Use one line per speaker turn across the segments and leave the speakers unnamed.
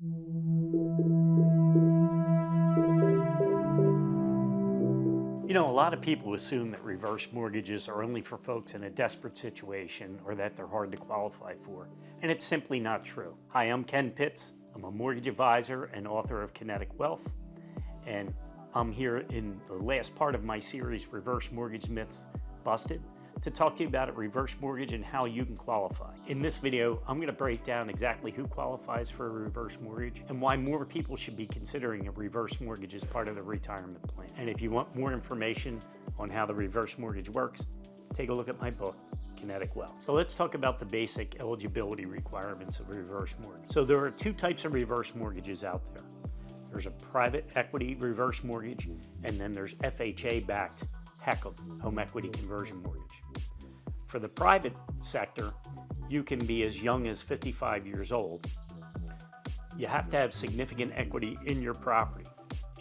You know, a lot of people assume that reverse mortgages are only for folks in a desperate situation or that they're hard to qualify for, and it's simply not true. Hi, I'm Ken Pitts. I'm a mortgage advisor and author of Kinetic Wealth, and I'm here in the last part of my series, Reverse Mortgage Myths Busted, to talk to you about a reverse mortgage and how you can qualify. In this video, I'm going to break down exactly who qualifies for a reverse mortgage and why more people should be considering a reverse mortgage as part of their retirement plan. And if you want more information on how the reverse mortgage works, take a look at my book, Kinetic Wealth. So let's talk about the basic eligibility requirements of a reverse mortgage. So there are two types of reverse mortgages out there. There's a private equity reverse mortgage, and then there's FHA-backed HECM, home equity conversion mortgage. For the private sector, you can be as young as 55 years old. You have to have significant equity in your property.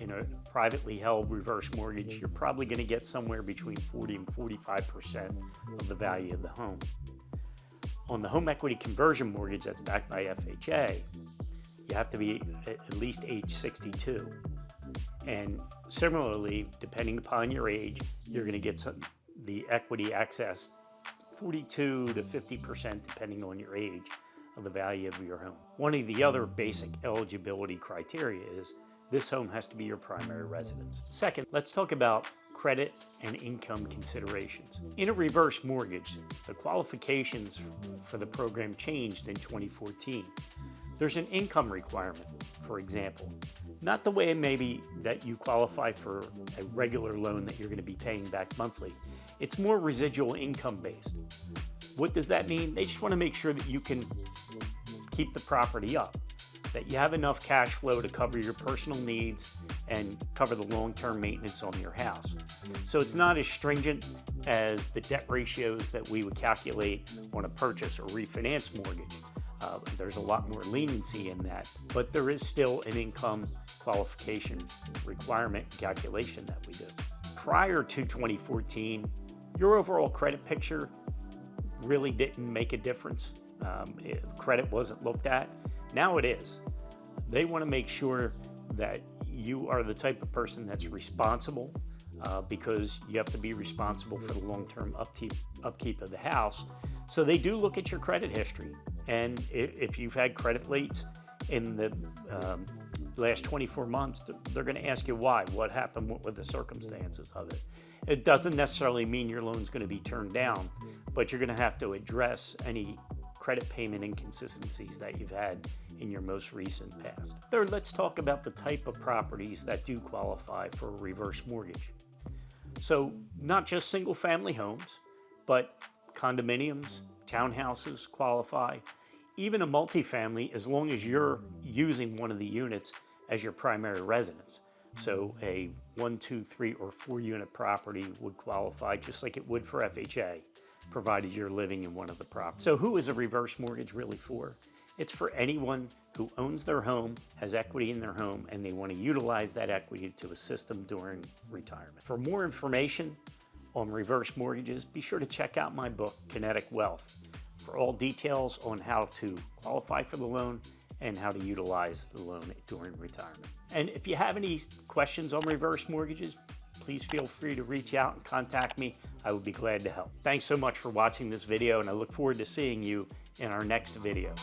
In a privately held reverse mortgage, you're probably going to get somewhere between 40 and 45% of the value of the home. On the home equity conversion mortgage that's backed by FHA, you have to be at least age 62. And similarly, depending upon your age, you're going to get the equity access 42 to 50% depending on your age of the value of your home. One of the other basic eligibility criteria is this home has to be your primary residence. Second, let's talk about credit and income considerations. In a reverse mortgage, the qualifications for the program changed in 2014. There's an income requirement, for example. Not the way maybe that you qualify for a regular loan that you're going to be paying back monthly. It's more residual income based. What does that mean? They just want to make sure that you can keep the property up, that you have enough cash flow to cover your personal needs and cover the long-term maintenance on your house. So it's not as stringent as the debt ratios that we would calculate on a purchase or refinance mortgage. There's a lot more leniency in that, but there is still an income qualification requirement calculation that we do. Prior to 2014, your overall credit picture really didn't make a difference. Credit wasn't looked at. Now it is. They want to make sure that you are the type of person that's responsible because you have to be responsible for the long-term upkeep of the house. So they do look at your credit history. And if you've had credit leaks in the last 24 months, they're going to ask you why. What happened? What were the circumstances of it? It doesn't necessarily mean your loan's going to be turned down, but you're going to have to address any credit payment inconsistencies that you've had in your most recent past. Third, let's talk about the type of properties that do qualify for a reverse mortgage. So not just single family homes, but condominiums, townhouses qualify, even a multifamily, as long as you're using one of the units as your primary residence. So a 1, 2, 3, or 4 unit property would qualify just like it would for FHA, provided you're living in one of the properties. So who is a reverse mortgage really for? It's for anyone who owns their home, has equity in their home, and they want to utilize that equity to assist them during retirement. For more information on reverse mortgages, be sure to check out my book, Kinetic Wealth, for all details on how to qualify for the loan and how to utilize the loan during retirement. And if you have any questions on reverse mortgages, please feel free to reach out and contact me. I would be glad to help. Thanks so much for watching this video, and I look forward to seeing you in our next video.